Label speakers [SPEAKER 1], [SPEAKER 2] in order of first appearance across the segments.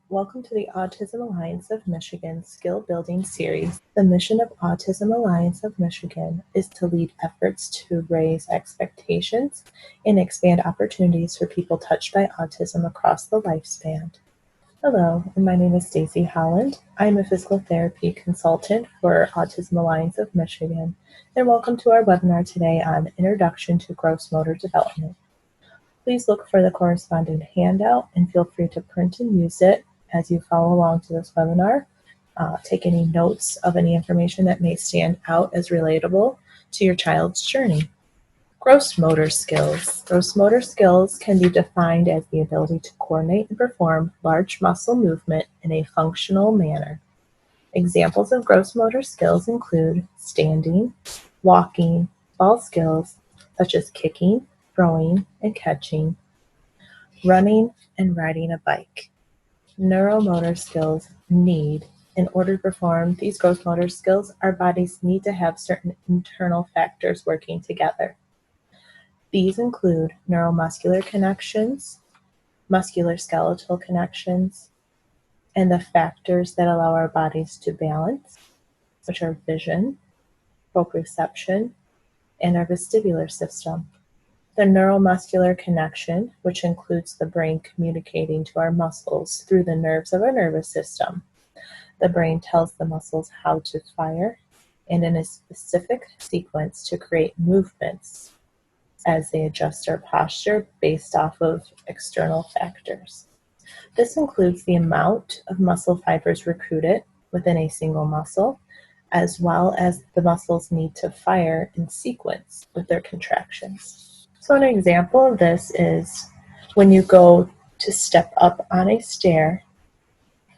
[SPEAKER 1] Welcome to the Autism Alliance of Michigan Skill Building Series. The mission of Autism Alliance of Michigan is to lead efforts to raise expectations and expand opportunities for people touched by autism across the lifespan. Hello, my name is Stacy Holland. I'm a physical therapy consultant for Autism Alliance of Michigan, and welcome to our webinar today on Introduction to Gross Motor Development. Please look for the corresponding handout and feel free to print and use it as you follow along to this webinar. Take any notes of any information that may stand out as relatable to your child's journey. Gross motor skills. Gross motor skills can be defined as the ability to coordinate and perform large muscle movement in a functional manner. Examples of gross motor skills include standing, walking, ball skills such as kicking, throwing, and catching, running, and riding a bike. Neuromotor skills need. In order to perform these gross motor skills, our bodies need to have certain internal factors working together. These include neuromuscular connections, muscular-skeletal connections, and the factors that allow our bodies to balance, which are vision, proprioception, and our vestibular system. The neuromuscular connection, which includes the brain communicating to our muscles through the nerves of our nervous system. The brain tells the muscles how to fire and in a specific sequence to create movements as they adjust our posture based off of external factors. This includes the amount of muscle fibers recruited within a single muscle, as well as the muscles need to fire in sequence with their contractions. So an example of this is when you go to step up on a stair,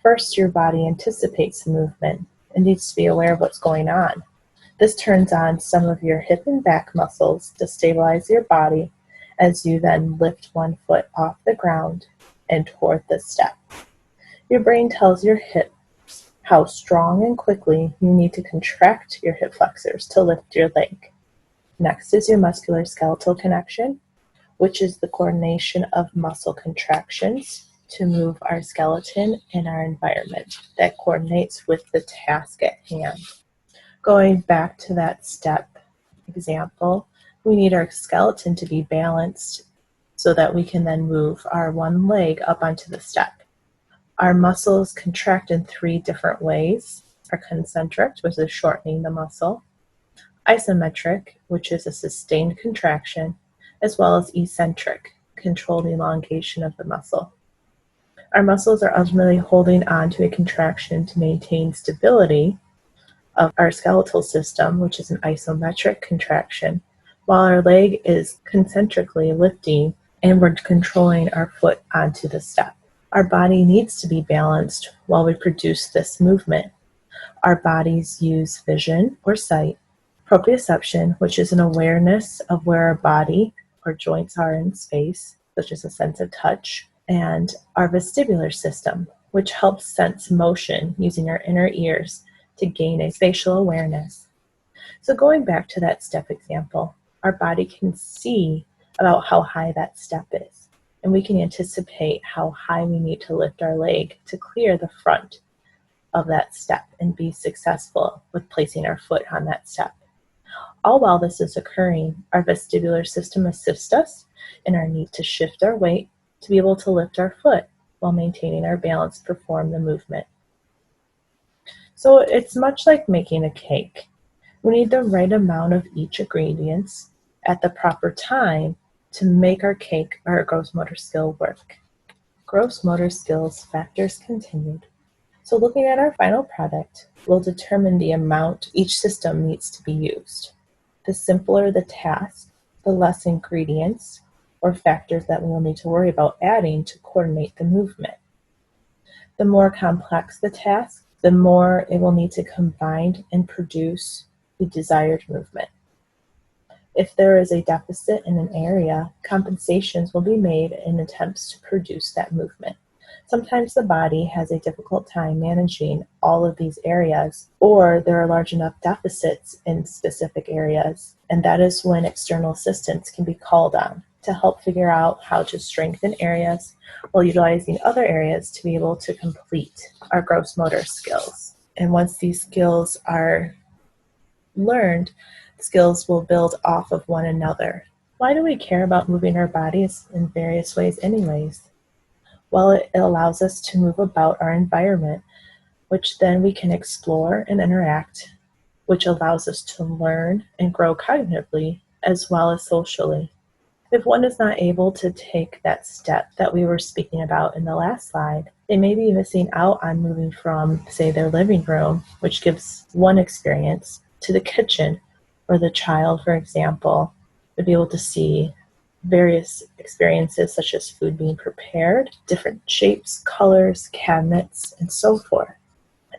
[SPEAKER 1] first your body anticipates the movement and needs to be aware of what's going on. This turns on some of your hip and back muscles to stabilize your body as you then lift one foot off the ground and toward the step. Your brain tells your hips how strong and quickly you need to contract your hip flexors to lift your leg. Next is your muscular-skeletal connection, which is the coordination of muscle contractions to move our skeleton in our environment that coordinates with the task at hand. Going back to that step example, we need our skeleton to be balanced so that we can then move our one leg up onto the step. Our muscles contract in 3 different ways: our concentric, which is shortening the muscle, isometric, which is a sustained contraction, as well as eccentric, controlled elongation of the muscle. Our muscles are ultimately holding on to a contraction to maintain stability of our skeletal system, which is an isometric contraction, while our leg is concentrically lifting and we're controlling our foot onto the step. Our body needs to be balanced while we produce this movement. Our bodies use vision or sight, proprioception, which is an awareness of where our body or joints are in space, such as a sense of touch, and our vestibular system, which helps sense motion using our inner ears to gain a spatial awareness. So going back to that step example, our body can see about how high that step is, and we can anticipate how high we need to lift our leg to clear the front of that step and be successful with placing our foot on that step. All while this is occurring, our vestibular system assists us in our need to shift our weight to be able to lift our foot while maintaining our balance to perform the movement. So it's much like making a cake. We need the right amount of each ingredients at the proper time to make our cake or our gross motor skill work. Gross motor skills factors continued. So looking at our final product will determine the amount each system needs to be used. The simpler the task, the less ingredients or factors that we will need to worry about adding to coordinate the movement. The more complex the task, the more it will need to combine and produce the desired movement. If there is a deficit in an area, compensations will be made in attempts to produce that movement. Sometimes the body has a difficult time managing all of these areas, or there are large enough deficits in specific areas, and that is when external assistance can be called on to help figure out how to strengthen areas while utilizing other areas to be able to complete our gross motor skills. And once these skills are learned, skills will build off of one another. Why do we care about moving our bodies in various ways anyways? Well, it allows us to move about our environment, which then we can explore and interact, which allows us to learn and grow cognitively as well as socially. If one is not able to take that step that we were speaking about in the last slide, they may be missing out on moving from, say, their living room, which gives one experience, to the kitchen, where the child, for example, would be able to see various experiences such as food being prepared, different shapes, colors, cabinets, and so forth.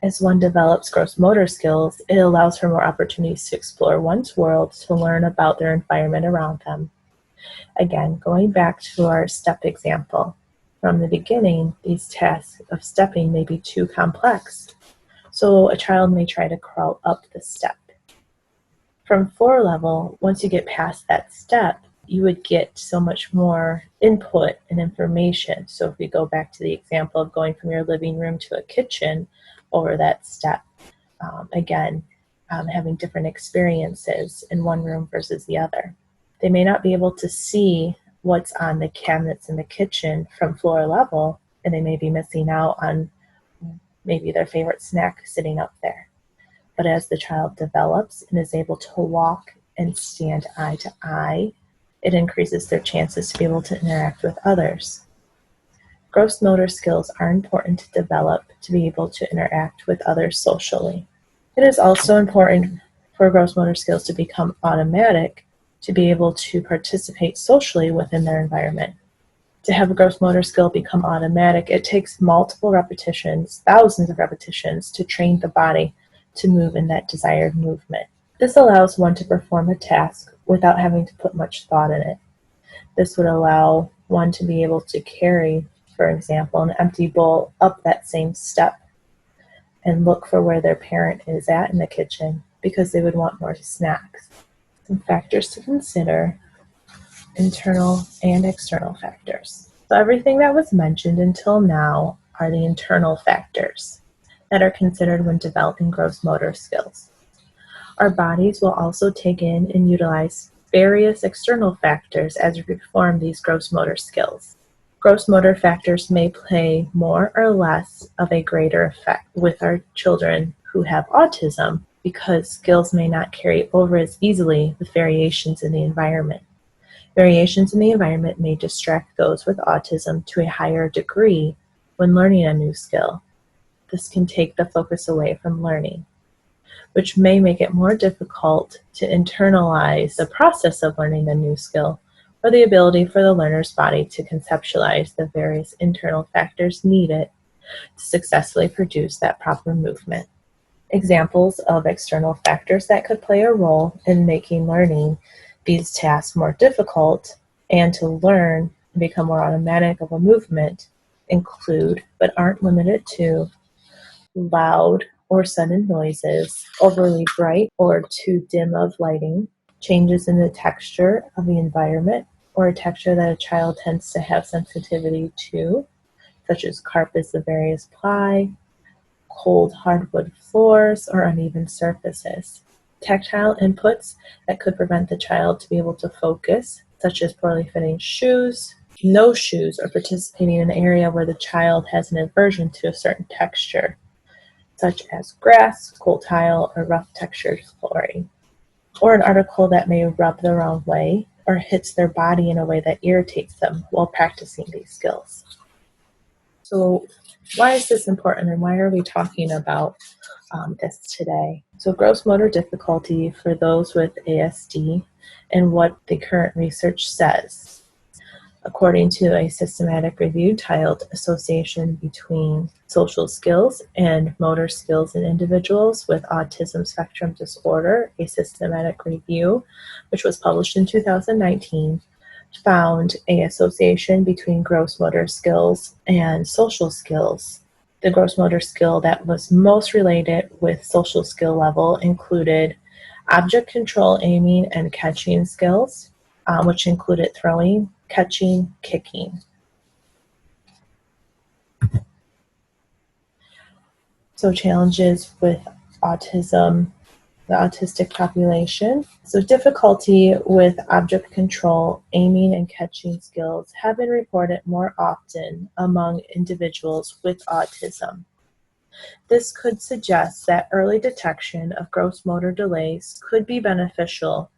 [SPEAKER 1] As one develops gross motor skills, it allows for more opportunities to explore one's world, to learn about their environment around them. Again, going back to our step example, from the beginning, these tasks of stepping may be too complex, so a child may try to crawl up the step. From floor level, once you get past that step, you would get so much more input and information. So if we go back to the example of going from your living room to a kitchen over that step, having different experiences in one room versus the other. They may not be able to see what's on the cabinets in the kitchen from floor level, and they may be missing out on maybe their favorite snack sitting up there. But as the child develops and is able to walk and stand eye to eye, it increases their chances to be able to interact with others. Gross motor skills are important to develop to be able to interact with others socially. It is also important for gross motor skills to become automatic to be able to participate socially within their environment. To have a gross motor skill become automatic, it takes multiple repetitions, thousands of repetitions, to train the body to move in that desired movement. This allows one to perform a task without having to put much thought in it. This would allow one to be able to carry, for example, an empty bowl up that same step and look for where their parent is at in the kitchen because they would want more snacks. Some factors to consider: internal and external factors. So everything that was mentioned until now are the internal factors that are considered when developing gross motor skills. Our bodies will also take in and utilize various external factors as we perform these gross motor skills. Gross motor factors may play more or less of a greater effect with our children who have autism because skills may not carry over as easily with variations in the environment. Variations in the environment may distract those with autism to a higher degree when learning a new skill. This can take the focus away from learning, which may make it more difficult to internalize the process of learning the new skill, or the ability for the learner's body to conceptualize the various internal factors needed to successfully produce that proper movement. Examples of external factors that could play a role in making learning these tasks more difficult and to learn and become more automatic of a movement include, but aren't limited to, loud or sudden noises, overly bright or too dim of lighting, changes in the texture of the environment or a texture that a child tends to have sensitivity to, such as carpets of various ply, cold hardwood floors, or uneven surfaces. Tactile inputs that could prevent the child to be able to focus, such as poorly fitting shoes, no shoes, or participating in an area where the child has an aversion to a certain texture, such as grass, cold tile, or rough textured flooring, or an article that may rub the wrong way or hits their body in a way that irritates them while practicing these skills. So why is this important, and why are we talking about this today? So gross motor difficulty for those with ASD and what the current research says. According to a systematic review titled Association Between Social Skills and Motor Skills in Individuals with Autism Spectrum Disorder, a systematic review, which was published in 2019, found an association between gross motor skills and social skills. The gross motor skill that was most related with social skill level included object control, aiming, and catching skills, which included throwing, catching, kicking. So challenges with autism, the autistic population. So difficulty with object control, aiming, and catching skills have been reported more often among individuals with autism. This could suggest that early detection of gross motor delays could be beneficial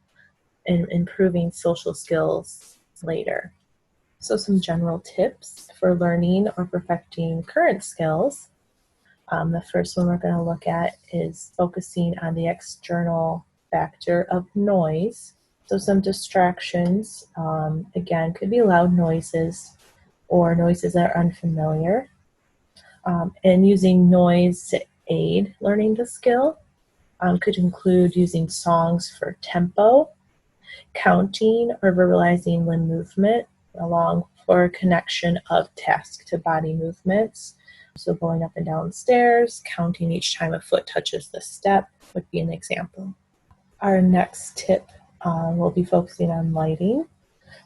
[SPEAKER 1] in improving social skills later. So some general tips for learning or perfecting current skills. The first one we're going to look at is focusing on the external factor of noise. So some distractions, again, could be loud noises or noises that are unfamiliar. And using noise to aid learning the skill could include using songs for tempo, counting or verbalizing limb movement, along for connection of task to body movements. So going up and down stairs, counting each time a foot touches the step would be an example. Our next tip will be focusing on lighting.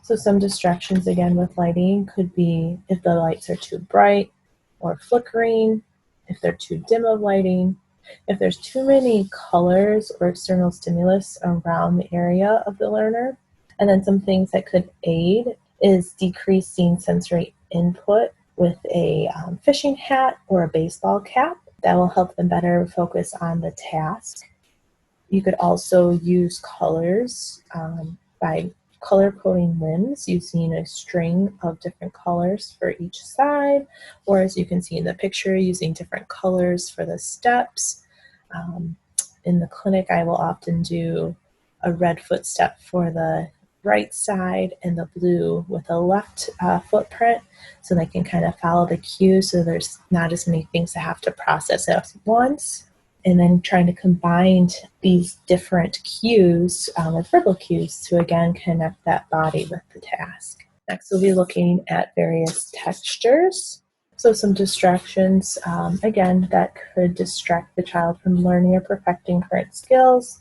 [SPEAKER 1] So some distractions again with lighting could be if the lights are too bright or flickering, if they're too dim of lighting, if there's too many colors or external stimulus around the area of the learner. And then some things that could aid is decreasing sensory input with a fishing hat or a baseball cap. That will help them better focus on the task. You could also use colors by color coding limbs using a string of different colors for each side, or as you can see in the picture, using different colors for the steps. In the clinic, I will often do a red footstep for the right side and the blue with a left footprint, so they can kind of follow the cue so there's not as many things to have to process at once. And then trying to combine these different cues with verbal cues to again connect that body with the task. Next, we'll be looking at various textures. So some distractions, again, that could distract the child from learning or perfecting current skills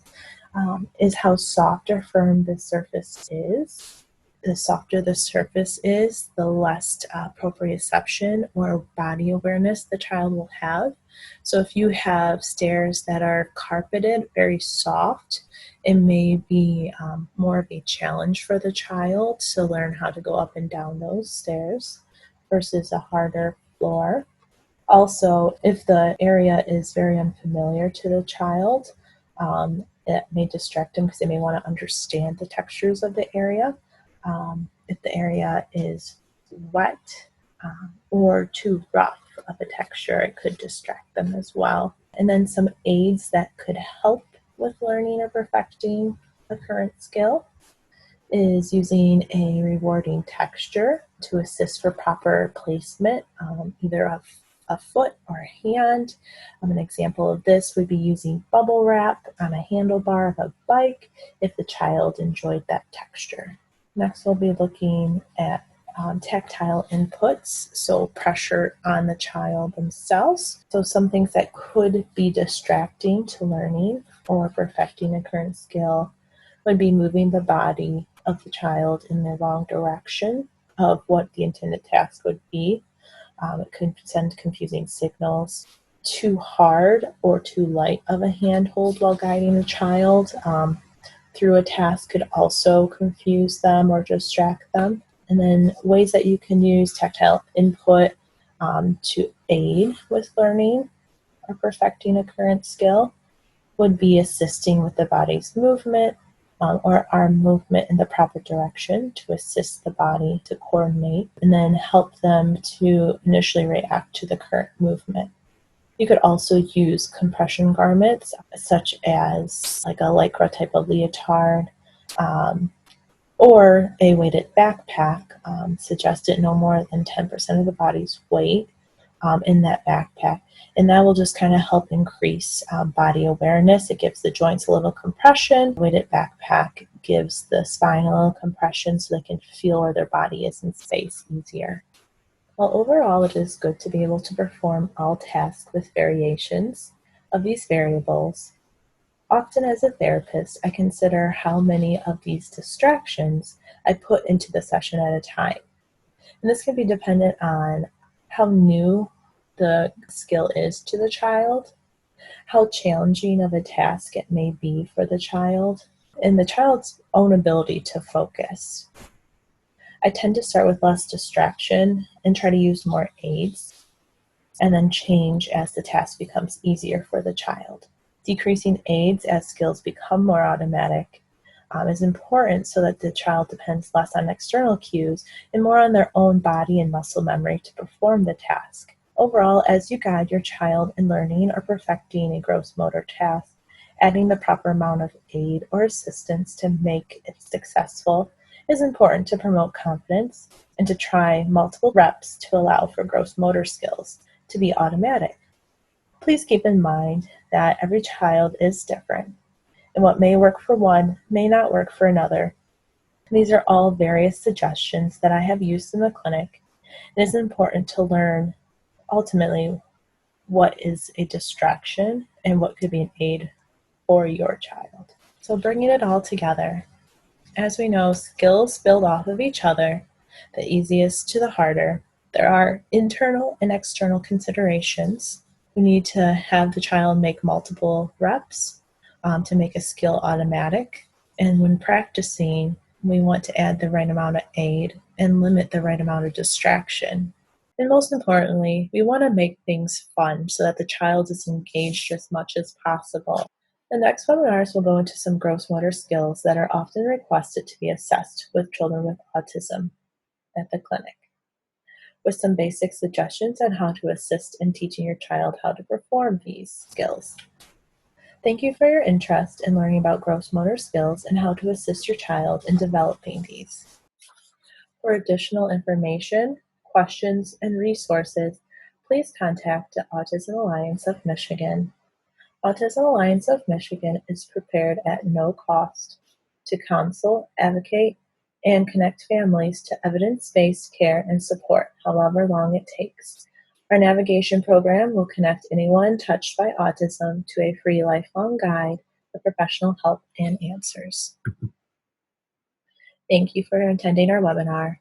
[SPEAKER 1] is how soft or firm the surface is. The softer the surface is, the less proprioception or body awareness the child will have. So if you have stairs that are carpeted, very soft, it may be more of a challenge for the child to learn how to go up and down those stairs versus a harder floor. Also, if the area is very unfamiliar to the child, it may distract them because they may want to understand the textures of the area. If the area is wet or too rough of a texture, it could distract them as well. And then some aids that could help with learning or perfecting a current skill is using a rewarding texture to assist for proper placement, either of a foot or a hand. An example of this would be using bubble wrap on a handlebar of a bike if the child enjoyed that texture. Next, we'll be looking at tactile inputs, so pressure on the child themselves. So some things that could be distracting to learning or perfecting a current skill would be moving the body of the child in the wrong direction of what the intended task would be. It could send confusing signals. Too hard or too light of a handhold while guiding the child through a task could also confuse them or distract them. And then ways that you can use tactile input to aid with learning or perfecting a current skill would be assisting with the body's movement or arm movement in the proper direction to assist the body to coordinate and then help them to initially react to the current movement. You could also use compression garments such as like a lycra type of leotard or a weighted backpack, suggested no more than 10% of the body's weight in that backpack. And that will just kind of help increase body awareness. It gives the joints a little compression. Weighted backpack gives the spine a little compression so they can feel where their body is in space easier. Well, overall, it is good to be able to perform all tasks with variations of these variables. Often as a therapist, I consider how many of these distractions I put into the session at a time. And this can be dependent on how new the skill is to the child, how challenging of a task it may be for the child, and the child's own ability to focus. I tend to start with less distraction and try to use more aids, and then change as the task becomes easier for the child. Decreasing aids as skills become more automatic is important so that the child depends less on external cues and more on their own body and muscle memory to perform the task. Overall, as you guide your child in learning or perfecting a gross motor task, adding the proper amount of aid or assistance to make it successful is important to promote confidence and to try multiple reps to allow for gross motor skills to be automatic. Please keep in mind that every child is different, and what may work for one may not work for another. These are all various suggestions that I have used in the clinic. It is important to learn ultimately what is a distraction and what could be an aid for your child. So bringing it all together, as we know, skills build off of each other, the easiest to the harder. There are internal and external considerations. We need to have the child make multiple reps to make a skill automatic. And when practicing, we want to add the right amount of aid and limit the right amount of distraction. And most importantly, we want to make things fun so that the child is engaged as much as possible. The next webinars will go into some gross motor skills that are often requested to be assessed with children with autism at the clinic, with some basic suggestions on how to assist in teaching your child how to perform these skills. Thank you for your interest in learning about gross motor skills and how to assist your child in developing these. For additional information, questions, and resources, please contact the Autism Alliance of Michigan. Autism Alliance of Michigan is prepared at no cost to counsel, advocate, and connect families to evidence-based care and support, however long it takes. Our navigation program will connect anyone touched by autism to a free lifelong guide of professional help and answers. Thank you for attending our webinar.